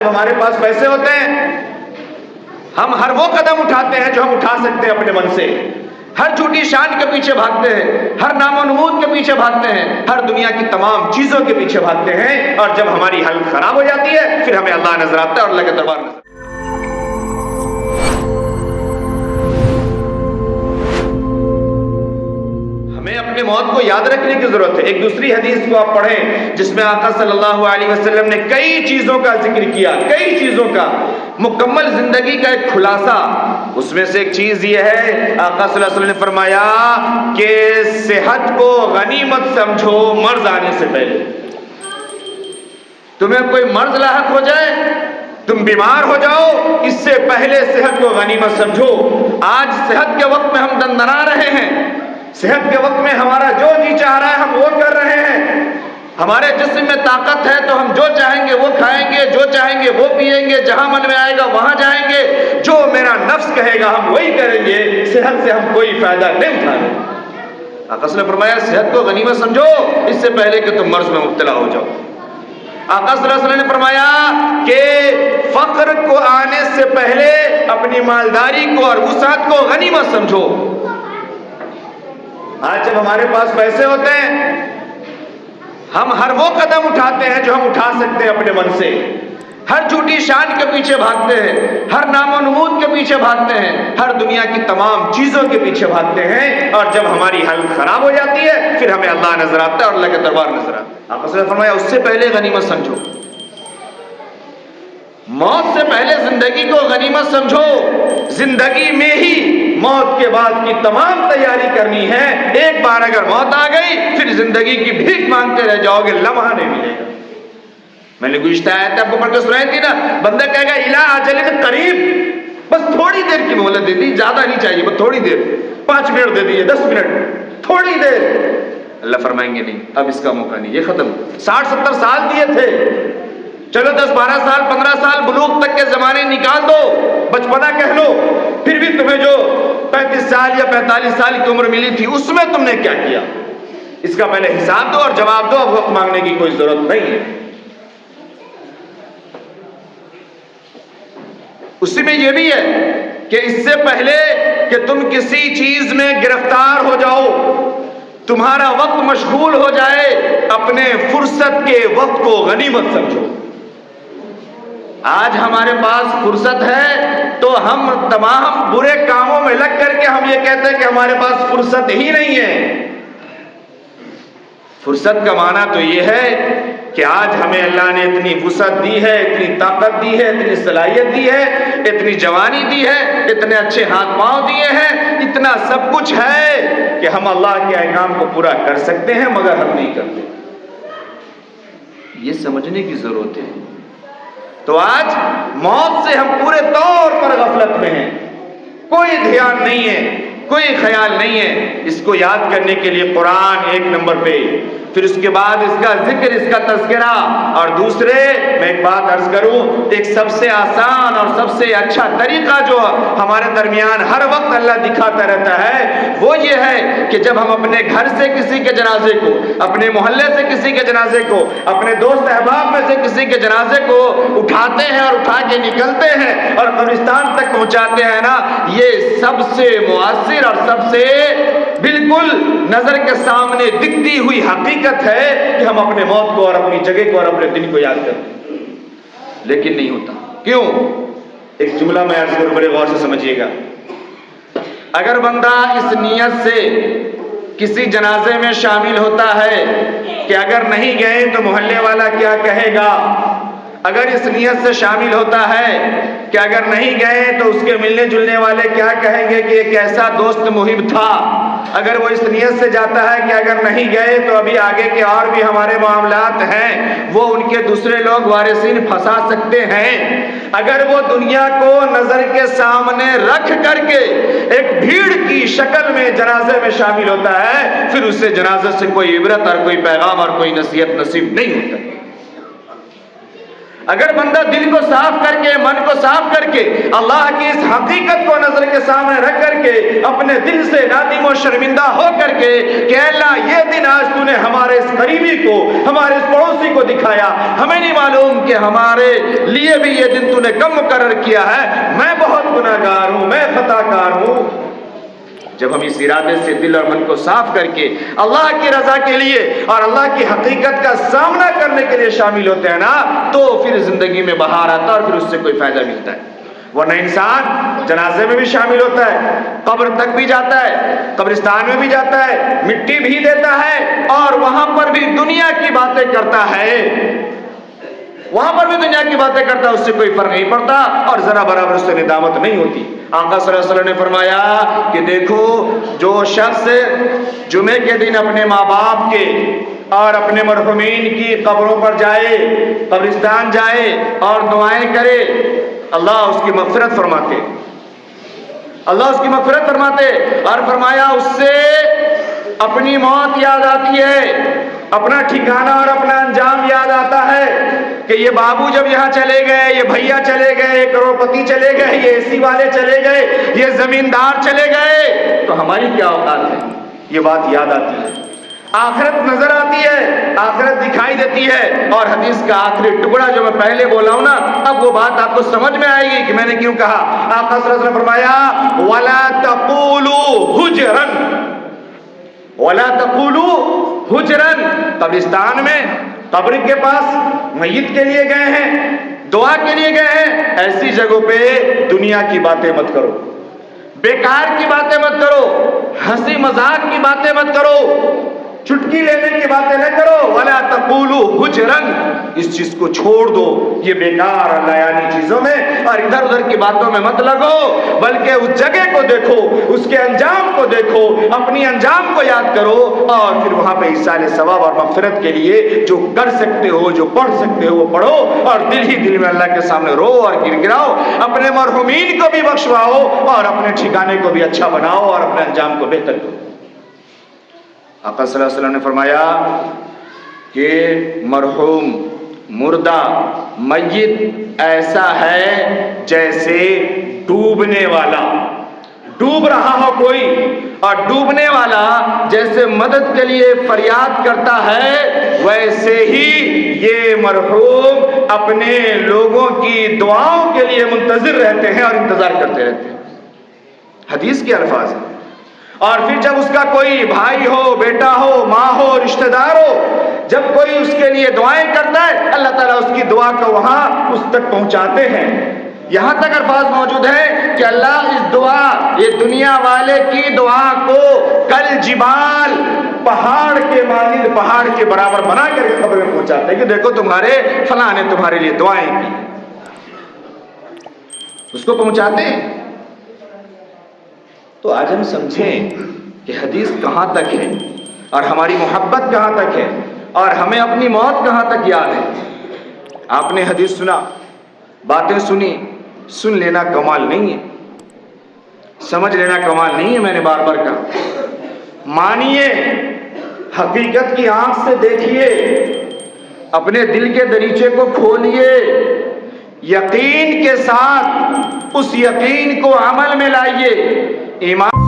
ہمارے پاس پیسے ہوتے ہیں، ہم ہر وہ قدم اٹھاتے ہیں جو ہم اٹھا سکتے ہیں اپنے من سے، ہر جھوٹی شان کے پیچھے بھاگتے ہیں، ہر نام و نمود کے پیچھے بھاگتے ہیں، ہر دنیا کی تمام چیزوں کے پیچھے بھاگتے ہیں، اور جب ہماری حالت خراب ہو جاتی ہے پھر ہمیں اللہ نظر آتا ہے اور اللہ کے دربار نظر آتا ہے۔ ہمیں اپنی موت کو یاد رکھنے کی ضرورت ہے۔ ایک دوسری حدیث کو آپ پڑھیں جس میں آقا صلی اللہ علیہ وسلم نے کئی چیزوں کا ذکر کیا، کئی چیزوں کا، مکمل زندگی کا ایک خلاصہ۔ اس میں سے ایک چیز یہ ہے، آقا صلی اللہ علیہ وسلم نے فرمایا کہ صحت کو غنیمت سمجھو مرض آنے سے پہلے۔ تمہیں کوئی مرض لاحق ہو جائے، تم بیمار ہو جاؤ، اس سے پہلے صحت کو غنیمت سمجھو۔ آج صحت کے وقت میں ہم دندنا رہے ہیں، صحت کے وقت میں ہمارا جو جی چاہ رہا ہے ہم وہ کر رہے ہیں، ہمارے جسم میں طاقت ہے تو ہم جو چاہیں گے وہ کھائیں گے، جو چاہیں گے وہ پیئیں گے، جہاں من میں آئے گا وہاں جائیں گے، جو میرا نفس کہے گا ہم وہی کریں گے، صحت سے ہم کوئی فائدہ نہیں اٹھا رہے۔ آقا صلی اللہ علیہ وسلم نے فرمایا صحت کو غنیمت سمجھو اس سے پہلے کہ تم مرض میں مبتلا ہو جاؤ۔ آقا صلی اللہ علیہ وسلم نے فرمایا کہ فقر کو آنے سے پہلے اپنی مالداری کو اور وسعت کو غنیمت سمجھو۔ آج جب ہمارے پاس پیسے ہوتے ہیں، ہم ہر وہ قدم اٹھاتے ہیں جو ہم اٹھا سکتے ہیں اپنے من سے، ہر جھوٹی شان کے پیچھے بھاگتے ہیں، ہر نام و نمود کے پیچھے بھاگتے ہیں، ہر دنیا کی تمام چیزوں کے پیچھے بھاگتے ہیں، اور جب ہماری حالت خراب ہو جاتی ہے پھر ہمیں اللہ نظر آتا ہے اور اللہ کے دربار نظر آتا ہے۔ آپ نے فرمایا اس سے پہلے غنیمت سمجھو، موت سے پہلے زندگی کو غنیمت سمجھو۔ زندگی میں ہی موت کے بعد کی تمام تیاری کرنی ہے۔ ایک بار اگر موت آ گئی پھر زندگی کی بھیک مانگتے رہ جاؤ گے، لمحہ نہیں ملے گا۔ میں نے گزشتہ آیت آپ کو پڑھ کے سنائی تھی نا، بندہ کہے گا الا اجل قریب، بس تھوڑی دیر کی مہلت دے دی، زیادہ نہیں چاہیے، بس تھوڑی دیر، 5 منٹ دے دیے، 10 منٹ، تھوڑی دیر۔ اللہ فرمائیں گے نہیں، اب اس کا موقع نہیں، یہ ختم۔ 60-70 سال دیے تھے، چلو 10-12 سال 15 سال بلوغ تک کے زمانے نکال دو، بچپنا کہہ لو، پھر بھی تمہیں جو 35 سال یا 45 سال کی عمر ملی تھی اس میں تم نے کیا کیا، اس کا پہلے حساب دو اور جواب دو، اب وقت مانگنے کی کوئی ضرورت نہیں ہے۔ اسی میں یہ بھی ہے کہ اس سے پہلے کہ تم کسی چیز میں گرفتار ہو جاؤ، تمہارا وقت مشغول ہو جائے، اپنے فرصت کے وقت کو غنیمت سمجھو۔ آج ہمارے پاس فرصت ہے تو ہم تمام برے کاموں میں لگ کر کے ہم یہ کہتے ہیں کہ ہمارے پاس فرصت ہی نہیں ہے۔ فرصت کا معنی تو یہ ہے کہ آج ہمیں اللہ نے اتنی وسعت دی ہے، اتنی طاقت دی ہے، اتنی صلاحیت دی ہے، اتنی جوانی دی ہے، اتنے اچھے ہاتھ پاؤں دیے ہیں، اتنا سب کچھ ہے کہ ہم اللہ کے احکام کو پورا کر سکتے ہیں، مگر ہم نہیں کرتے۔ یہ سمجھنے کی ضرورت ہے۔ تو آج موت سے ہم پورے طور پر غفلت میں ہیں، کوئی دھیان نہیں ہے، کوئی خیال نہیں ہے۔ اس کو یاد کرنے کے لیے قرآن 1 نمبر پہ، پھر اس کے بعد اس کا ذکر، اس کا تذکرہ، اور دوسرے میں ایک بات عرض کروں، ایک سب سے آسان اور سب سے اچھا طریقہ جو ہمارے درمیان ہر وقت اللہ دکھاتا رہتا ہے وہ یہ ہے کہ جب ہم اپنے گھر سے کسی کے جنازے کو، اپنے محلے سے کسی کے جنازے کو، اپنے دوست احباب میں سے کسی کے جنازے کو اٹھاتے ہیں اور اٹھا کے نکلتے ہیں اور قبرستان تک پہنچاتے ہیں نا، یہ سب سے مؤثر اور سب سے بالکل نظر کے سامنے دکھتی ہوئی حقیقت ہے کہ ہم اپنے موت کو اور اپنی جگہ کو اور اپنے دن کو یاد کرتے ہیں، لیکن نہیں ہوتا۔ کیوں؟ ایک جملہ میں عرض کروں، بڑے غور سے سمجھیے گا۔ اگر بندہ اس نیت سے کسی جنازے میں شامل ہوتا ہے کہ اگر نہیں گئے تو محلے والا کیا کہے گا، اگر اس نیت سے شامل ہوتا ہے کہ اگر نہیں گئے تو اس کے ملنے جلنے والے کیا کہیں گے کہ ایک ایسا دوست محب تھا، اگر وہ اس نیت سے جاتا ہے کہ اگر نہیں گئے تو ابھی آگے کے اور بھی ہمارے معاملات ہیں، وہ ان کے دوسرے لوگ وارثین پھنسا سکتے ہیں، اگر وہ دنیا کو نظر کے سامنے رکھ کر کے ایک بھیڑ کی شکل میں جنازے میں شامل ہوتا ہے، پھر اس سے جنازے سے کوئی عبرت اور کوئی پیغام اور کوئی نصیحت نصیب نہیں ہوتا۔ اگر بندہ دل کو صاف کر کے، من کو صاف کر کے، اللہ کی اس حقیقت کو نظر کے سامنے رکھ کر کے، اپنے دل سے نادم و شرمندہ ہو کر کے کہ اللہ یہ دن آج تو نے ہمارے اس قریبی کو، ہمارے اس پڑوسی کو دکھایا، ہمیں نہیں معلوم کہ ہمارے لیے بھی یہ دن تو نے کم مقرر کیا ہے، میں بہت گناہگار ہوں، میں خطا کار ہوں. جب ہم اس ارادے سے دل اور من کو صاف کر کے اللہ کی رضا کے لیے اور اللہ کی حقیقت کا سامنا کرنے کے لیے شامل ہوتے ہیں نا، تو پھر زندگی میں بہار آتا ہے اور پھر اس سے کوئی فائدہ ملتا ہے. ورنہ انسان جنازے میں بھی شامل ہوتا ہے، قبر تک بھی جاتا ہے، قبرستان میں بھی جاتا ہے، مٹی بھی دیتا ہے اور وہاں پر بھی دنیا کی باتیں کرتا ہے، وہاں پر بھی دنیا کی باتیں کرتا ہے، اس سے کوئی فرق نہیں پڑتا اور ذرا برابر اس سے ندامت نہیں ہوتی. آقا صلی اللہ علیہ وسلم نے فرمایا کہ دیکھو جو شخص جمعے کے دن اپنے ماں باپ کے اور اپنے مرحومین کی قبروں پر جائے، قبرستان جائے اور دعائیں کرے، اللہ اس کی مغفرت فرماتے، اللہ اس کی مغفرت فرماتے. اور فرمایا اس سے اپنی موت یاد آتی ہے، اپنا ٹھکانہ اور اپنا انجام یاد آتا ہے کہ یہ بابو جب یہاں چلے گئے، یہ بھیا چلے گئے، یہ کروڑ پتی چلے گئے، یہ اے سی والے چلے گئے، یہ زمیندار چلے گئے، تو ہماری کیا اوقات ہے. یہ بات یاد آتی ہے، آخرت نظر آتی ہے، آخرت دکھائی دیتی ہے. اور حدیث کا آخری ٹکڑا جو میں پہلے بولا ہوں نا، اب وہ بات آپ کو سمجھ میں آئے گی کہ میں نے کیوں کہا. آقا صلی اللہ علیہ وسلم نے فرمایا وَلَا تَقُولُوا حُجْرًا، وَلَا تَقُولُوا حُجْرًا. قبرستان میں، قبر کے پاس میت کے لیے گئے ہیں، دعا کے لیے گئے ہیں، ایسی جگہوں پہ دنیا کی باتیں مت کرو، بیکار کی باتیں مت کرو، ہنسی مذاق کی باتیں مت کرو، چٹکی لینے کی باتیں نہ کرو. وَلَا تَقُولُوا حُجْرًا، اس چیز کو چھوڑ دو، یہ بیکار لایانی چیزوں میں اور ادھر ادھر کی باتوں میں مت لگو، بلکہ اس جگہ کو دیکھو، اس کے انجام کو دیکھو، اپنی انجام کو یاد کرو اور پھر وہاں پہ ایصال ثواب اور مغفرت کے لیے جو کر سکتے ہو، جو پڑھ سکتے ہو وہ پڑھو اور دل ہی دل میں اللہ کے سامنے رو اور گر گراؤ، اپنے مرحومین کو بھی بخشواؤ اور اپنے ٹھکانے کو بھی اچھا بناؤ اور اپنے انجام کو بہتر کرو. آقا صلی اللہ علیہ وسلم نے فرمایا کہ مرحوم، مردہ، میت ایسا ہے جیسے ڈوبنے والا، ڈوب رہا ہو کوئی اور ڈوبنے والا جیسے مدد کے لیے فریاد کرتا ہے، ویسے ہی یہ مرحوم اپنے لوگوں کی دعاؤں کے لیے منتظر رہتے ہیں اور انتظار کرتے رہتے ہیں. حدیث کے الفاظ ہیں. اور پھر جب اس کا کوئی بھائی ہو، بیٹا ہو، ماں ہو، رشتہ دار ہو، جب کوئی اس کے لیے دعائیں کرتا ہے، اللہ تعالیٰ اس کی دعا کو وہاں اس تک پہنچاتے ہیں. یہاں تک الفاظ موجود ہیں کہ اللہ اس دعا، یہ دنیا والے کی دعا کو کل جبال، پہاڑ کے مانند، پہاڑ کے برابر بنا کر خبر میں پہنچاتے ہیں کہ دیکھو تمہارے فلاں نے تمہارے لیے دعائیں کی، اس کو پہنچاتے ہیں. تو آج ہم سمجھیں کہ حدیث کہاں تک ہے اور ہماری محبت کہاں تک ہے اور ہمیں اپنی موت کہاں تک یاد ہے. آپ نے حدیث سنا، باتیں سنی، سن لینا کمال نہیں ہے، سمجھ لینا کمال نہیں ہے. میں نے بار بار کہا مانیے، حقیقت کی آنکھ سے دیکھیے، اپنے دل کے دریچے کو کھولیے، یقین کے ساتھ اس یقین کو عمل میں لائیے. ایمان